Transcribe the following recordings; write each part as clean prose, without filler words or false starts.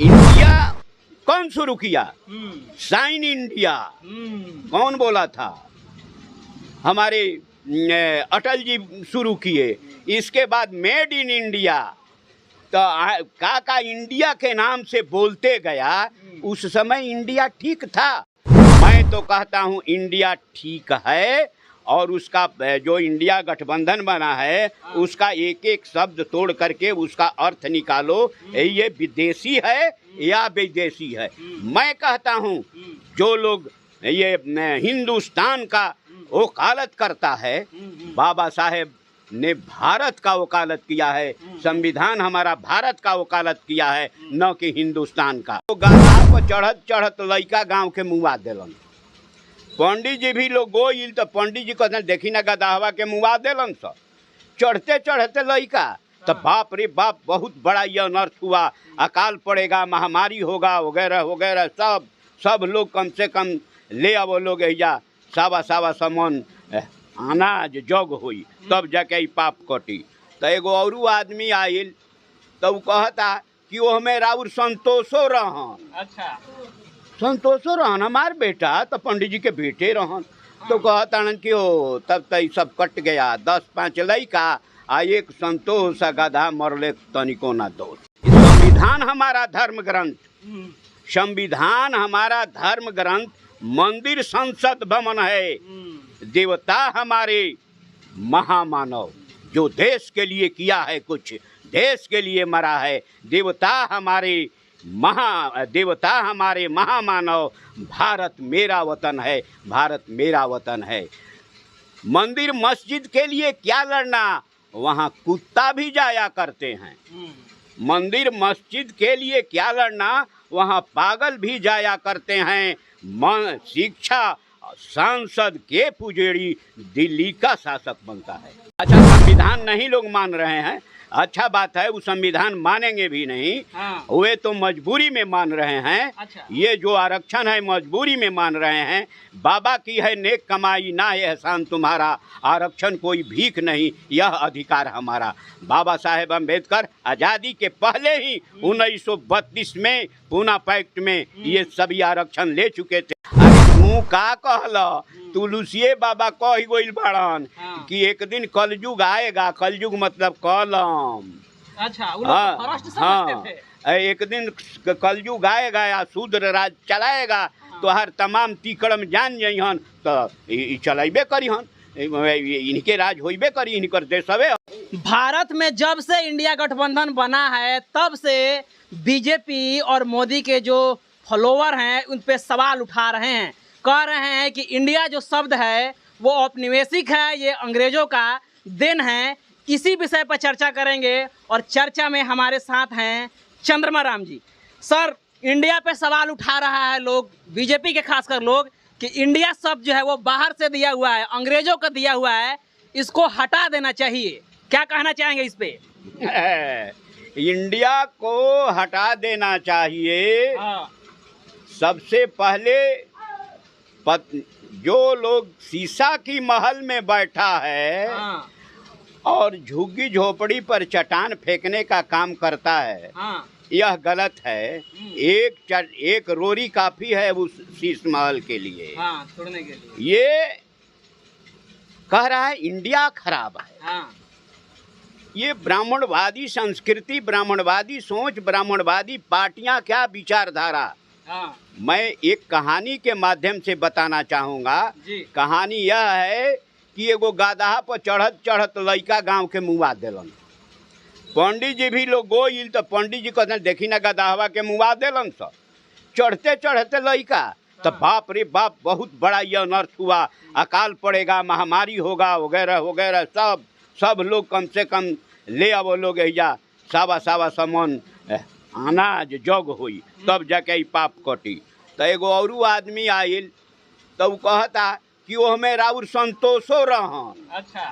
India कौन शुरू किया? साइन इंडिया कौन बोला था? हमारे अटल जी शुरू किए। इसके बाद मेड इन इंडिया, तो का इंडिया के नाम से बोलते गया। उस समय इंडिया ठीक था। मैं तो कहता हूँ इंडिया ठीक है, और उसका जो इंडिया गठबंधन बना है उसका एक एक शब्द तोड़ करके उसका अर्थ निकालो। ये विदेशी है या विदेशी है? मैं कहता हूँ जो लोग ये हिंदुस्तान का वकालत करता है, बाबा साहेब ने भारत का वकालत किया है, संविधान हमारा भारत का वकालत किया है, न कि हिंदुस्तान का। तो गधा पर चढ़त चढ़त लइका गांव के मुआ देलन। पंडित जी भी लोग गोइल तो पंडित जी कहते देखी ना गदाहवा के मुआ देलन सब चढ़ते चढ़ते लइका। तो बाप रे बाप, बहुत बड़ा यह अनर्थ हुआ, अकाल पड़ेगा, महामारी होगा, वगैरह वगैरह। सब लोग कम से कम ले आवो लोग या सावा सावा समन अनाज जग हुई, तब जाके पाप कटी। तो एगो और आदमी आइल तो कहता कि वो हमें राउर संतोषो रहन। अच्छा, संतोषो रहन हमार बेटा, तो पंडित जी के बेटे रहन। तो कहता कि हो तब तक सब कट गया, 10-5 लइका आ एक संतोष गधा मरले तनिको ना दोष। संविधान हमारा धर्म ग्रंथ, संविधान हमारा धर्म ग्रंथ, मंदिर संसद भवन है। देवता हमारे महामानव, जो देश के लिए किया है, कुछ देश के लिए मरा है। देवता हमारे महामानव। भारत मेरा वतन है, भारत मेरा वतन है। मंदिर मस्जिद के लिए क्या लड़ना, वहाँ कुत्ता भी जाया करते हैं। मंदिर मस्जिद के लिए क्या लड़ना, वहाँ पागल भी जाया करते हैं। शिक्षा सांसद के पुजेरी दिल्ली का शासक बनता है। अच्छा, संविधान नहीं लोग मान रहे हैं, अच्छा बात है, वो संविधान मानेंगे भी नहीं। वे तो मजबूरी में मान रहे हैं। अच्छा। ये जो आरक्षण है मजबूरी में मान रहे हैं। बाबा की है नेक कमाई, ना है एहसान तुम्हारा, आरक्षण कोई भीख नहीं, यह अधिकार हमारा। बाबा साहेब अम्बेडकर आज़ादी के पहले ही 1932 में पूना पैक्ट में ये सभी आरक्षण ले चुके थे। तू का कहला, तुलसिए बाबा कह गइल बाड़न कि एक दिन कलयुग आएगा। कलयुग मतलब कलम। अच्छा, हाँ, एक दिन कलयुग आएगा या शूद्र राज चलाएगा, तो हर तमाम तिकड़म जान जइहन तो चलेबे करिहन, इनके राज होइबे करी, इनकर देश हवे। भारत में जब से इंडिया गठबंधन बना है तब से बीजेपी और मोदी के जो फॉलोवर हैं उन पे सवाल उठा रहे हैं, कह रहे हैं कि इंडिया जो शब्द है वो औपनिवेशिक है, ये अंग्रेजों का देन है। इसी विषय पर चर्चा करेंगे और चर्चा में हमारे साथ हैं चंद्रमा राम जी। सर, इंडिया पे सवाल उठा रहा है लोग, बीजेपी के खासकर लोग, कि इंडिया शब्द जो है वो बाहर से दिया हुआ है, अंग्रेजों का दिया हुआ है, इसको हटा देना चाहिए। क्या कहना चाहेंगे इस पे? इंडिया को हटा देना चाहिए। सबसे पहले जो लोग शीशा की महल में बैठा है और झुग्गी झोपड़ी पर चट्टान फेंकने का काम करता है, यह गलत है। एक रोरी काफी है उस शीश महल के लिए, छोड़ने के लिए। ये कह रहा है इंडिया खराब है। ये ब्राह्मणवादी संस्कृति, ब्राह्मणवादी सोच, ब्राह्मणवादी पार्टियां, क्या विचारधारा। मैं एक कहानी के माध्यम से बताना चाहूँगा। कहानी यह है कि एगो गधा पर चढ़त चढ़त लइका गांव के मुआ देलन। पंडित जी भी लोग गोइल तो पंडित जी कहते देखी ना गदाहवा के मुआ देलन सब चढ़ते चढ़ते लइका। तो बाप रे बाप, बहुत बड़ा यह अनर्थ हुआ, अकाल पड़ेगा, महामारी होगा, वगैरह वगैरह। सब लोग कम से कम ले आवो लोग या सावा सावा समन अनाज जग हुई, तब जाके पाप कटी। तो एगो और आदमी आइल तो कहता कि वो हमें राउर संतोषो रहन। अच्छा,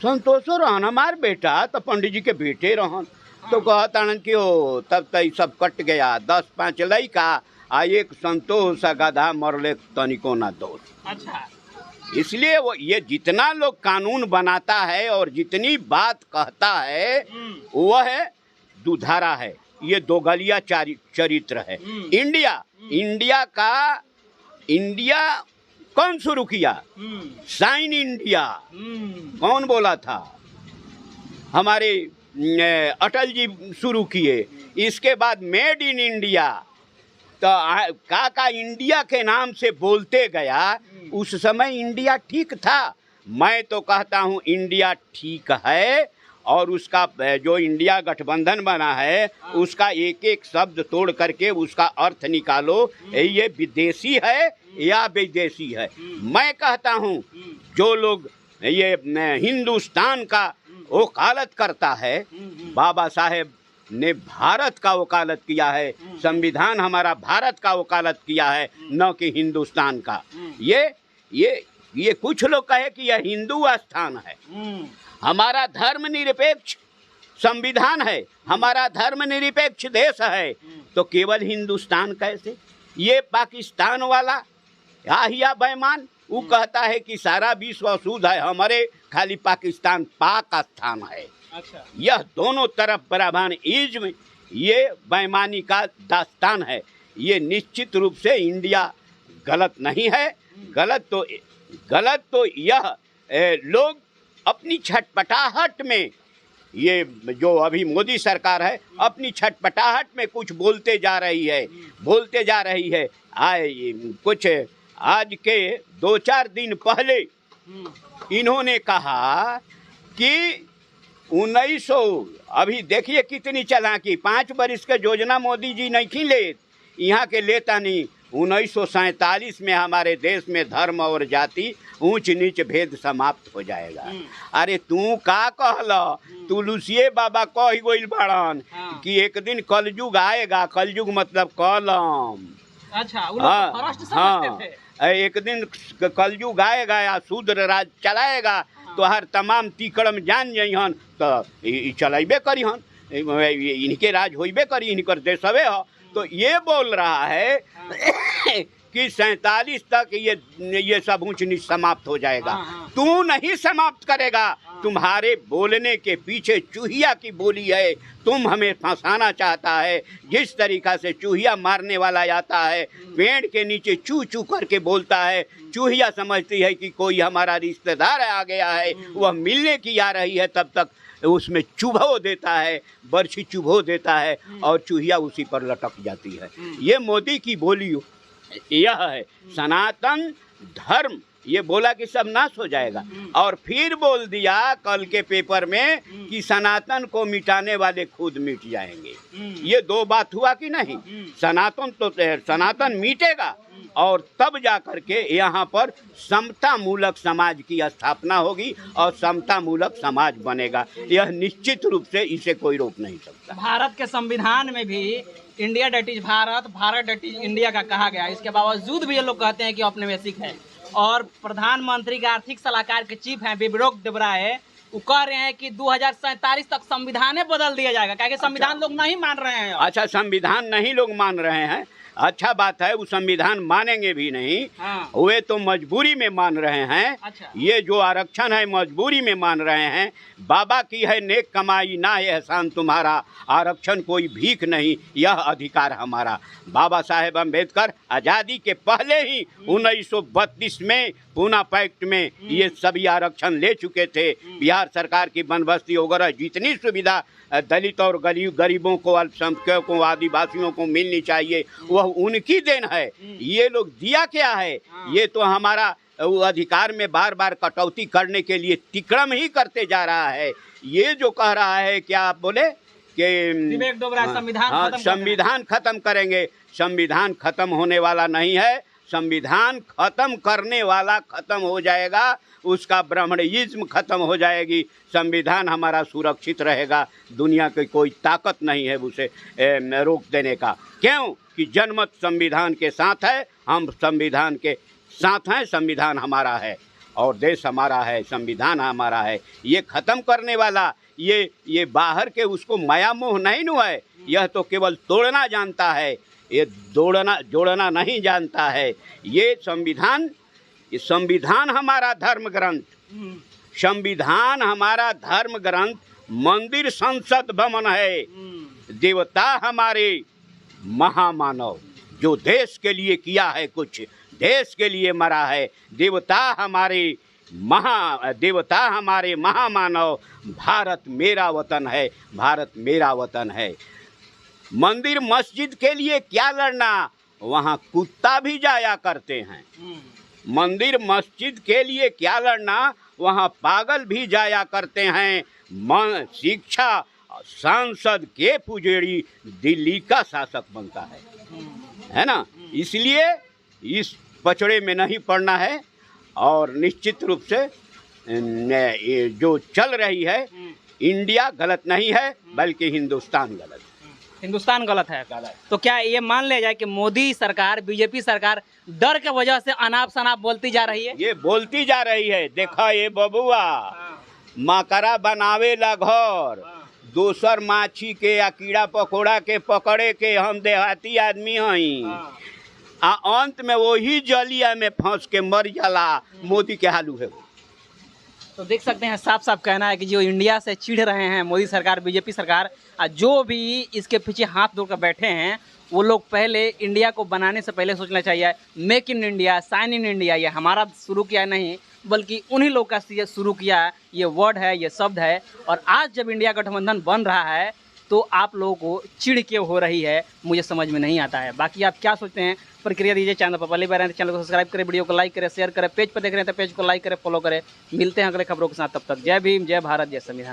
संतोषो रहन हमार बेटा, तो पंडित जी के बेटे रहन। तो कहता कि हो तब तक सब कट गया, 10-5 लइका आ एक संतोष गधा मरले तनिको ना दोष। अच्छा, इसलिए वो ये जितना लोग कानून बनाता है और जितनी बात कहता है वह दुधारा है, ये दोगलिया चरित्र है। इंडिया कौन शुरू किया? साइन इंडिया कौन बोला था? हमारे अटल जी शुरू किए। इसके बाद मेड इन इंडिया, तो का इंडिया के नाम से बोलते गया। उस समय इंडिया ठीक था। मैं तो कहता हूँ इंडिया ठीक है, और उसका जो इंडिया गठबंधन बना है उसका एक एक शब्द तोड़ करके उसका अर्थ निकालो, ये विदेशी है या विदेशी है। मैं कहता हूँ जो लोग ये हिंदुस्तान का वकालत करता है, बाबा साहेब ने भारत का वकालत किया है, संविधान हमारा भारत का वकालत किया है, न कि हिंदुस्तान का। ये कुछ लोग कहे कि यह हिंदू स्थान है। हमारा धर्मनिरपेक्ष संविधान है, हमारा धर्मनिरपेक्ष देश है, तो केवल हिंदुस्तान कैसे? ये पाकिस्तान वाला या बेईमान वो कहता है कि सारा विश्व अशुद्ध है, हमारे खाली पाकिस्तान पाक स्थान है। अच्छा। यह दोनों तरफ बराबर इज्म, ये बेईमानी का दास्तान है। ये निश्चित रूप से इंडिया गलत नहीं है। गलत तो यह लोग अपनी छटपटाहट में, ये जो अभी मोदी सरकार है अपनी छटपटाहट में कुछ बोलते जा रही है। कुछ आज के 2-4 दिन पहले इन्होंने कहा कि 1900, अभी देखिए कितनी चालाकी, 5 वर्ष के योजना मोदी जी नहीं ले, यहाँ के लेता नहीं। 1947 में हमारे देश में धर्म और जाति ऊंच नीच भेद समाप्त हो जाएगा। अरे तू का कहला? तुलसिए बाबा कह गइल बाड़न कि एक दिन कलयुग आएगा। कलयुग मतलब कलम। अच्छा, वो लोग तो फर्स्ट समझते थे। एक दिन कलयुग आएगा या शूद्र राज चलाएगा, तो हर तमाम तीकड़म जान जइहन तो चलेबे करिहन, इनके राज होइबे करी, इनकर देशवे हो। तो ये बोल रहा है कि 47 तक ये सब ऊंच नीच समाप्त हो जाएगा। तू नहीं समाप्त करेगा। तुम्हारे बोलने के पीछे चूहिया की बोली है। तुम हमें फंसाना चाहता है। जिस तरीका से चूहिया मारने वाला आता है, पेड़ के नीचे चू चू करके बोलता है, चूहिया समझती है कि कोई हमारा रिश्तेदार आ गया है, वह मिलने की आ रही है, तब तक उसमें चुभो देता है, बर्छी चुभो देता है और चूहिया उसी पर लटक जाती है। ये मोदी की बोली यह है। सनातन धर्म ये बोला कि सब नाश हो जाएगा, और फिर बोल दिया कल के पेपर में कि सनातन को मिटाने वाले खुद मिट जाएंगे। ये दो बात हुआ कि नहीं? सनातन मिटेगा और तब जा करके यहाँ पर समता मूलक समाज की स्थापना होगी और समता मूलक समाज बनेगा। यह निश्चित रूप से इसे कोई रोक नहीं सकता। भारत के संविधान में भी India that is Bharat, Bharat that is India का कहा गया। इसके बावजूद भी ये लोग कहते हैं कि औपनिवेशिक है। और प्रधानमंत्री के आर्थिक सलाहकार के चीफ हैं बिबेक देबराय, वो कह रहे हैं कि 2047 तक संविधान बदल दिया जाएगा, क्योंकि संविधान लोग नहीं मान रहे हैं। अच्छा, संविधान नहीं लोग मान रहे हैं, अच्छा बात है। वो संविधान मानेंगे भी नहीं, वे तो मजबूरी में मान रहे हैं। अच्छा। ये जो आरक्षण है मजबूरी में मान रहे हैं। बाबा की है नेक कमाई ना है एहसान तुम्हारा, आरक्षण कोई भीख नहीं, यह अधिकार हमारा। बाबा साहेब अम्बेडकर आज़ादी के पहले ही 1932 में पूना पैक्ट में ये सभी आरक्षण ले चुके थे। बिहार सरकार की बनबस्ती वगैरह जितनी सुविधा दलित और गरीबों को, अल्पसंख्यकों, आदिवासियों को मिलनी चाहिए, वह उनकी देन है। ये लोग दिया क्या है? ये तो हमारा अधिकार में बार बार कटौती करने के लिए तिक्रम ही करते जा रहा है। ये जो कह रहा है, क्या आप बोले कि संविधान खत्म करेंगे, संविधान खत्म होने वाला नहीं है। संविधान खत्म करने वाला खत्म हो जाएगा, उसका ब्राह्मणिज्म खत्म हो जाएगी, संविधान हमारा सुरक्षित रहेगा। दुनिया की कोई ताकत नहीं है उसे रोक देने का। क्यों कि जनमत संविधान के साथ है, हम संविधान के साथ हैं। संविधान हमारा है और देश हमारा है, संविधान हमारा है। ये खत्म करने वाला ये बाहर के उसको माया मोह नहीं नु है, यह तो केवल तोड़ना जानता है, ये जोड़ना नहीं जानता है। ये संविधान हमारा धर्म ग्रंथ, संविधान हमारा धर्म ग्रंथ मंदिर संसद भवन है। देवता हमारे महामानव, जो देश के लिए किया है कुछ, देश के लिए मरा है, देवता हमारे महामानव, भारत मेरा वतन है, भारत मेरा वतन है। मंदिर मस्जिद के लिए क्या लड़ना, वहाँ कुत्ता भी जाया करते हैं। मंदिर मस्जिद के लिए क्या लड़ना, वहाँ पागल भी जाया करते हैं। शिक्षा सांसद के पुजेड़ी दिल्ली का शासक बनता है ना। इसलिए इस पचड़े में नहीं पड़ना है। और निश्चित रूप से ये जो चल रही है, इंडिया गलत नहीं है, बल्कि हिंदुस्तान गलत है। हिंदुस्तान गलत है। तो क्या ये मान लिया जाए कि मोदी सरकार, बीजेपी सरकार डर के वजह से अनाप शनाप बोलती जा रही है? ये बोलती जा रही है। देखा ये बबुआ, मकरा बनावे ला घर, दोसर माछी के या कीड़ा पकोड़ा के पकड़े के हम देहाती आदमी हई, आ अंत में वही जलिया में फंस के मर जाला। मोदी के हालू है। तो देख सकते हैं, साफ साफ कहना है कि जो इंडिया से चिढ़ रहे हैं मोदी सरकार, बीजेपी सरकार, जो भी इसके पीछे हाथ धोकर बैठे हैं, वो लोग पहले इंडिया को बनाने से पहले सोचना चाहिए make in India, sign in India, ये हमारा शुरू किया नहीं, बल्कि उन्हीं लोग का शुरू किया। ये वर्ड है, ये शब्द है। और आज जब इंडिया गठबंधन बन रहा है तो आप लोगों को चिढ़ क्यों हो रही है, मुझे समझ में नहीं आता है। बाकी आप क्या सोचते हैं, प्रक्रिया दीजिए। चैनल पर पहली बार आए तो चैनल को सब्सक्राइब करें, वीडियो को लाइक करें, शेयर करें, पेज पर देख रहे हैं तो पेज को लाइक करें, फॉलो करें। मिलते हैं अगले खबरों के साथ, तब तक जय भीम, जय भारत, जय संविधान।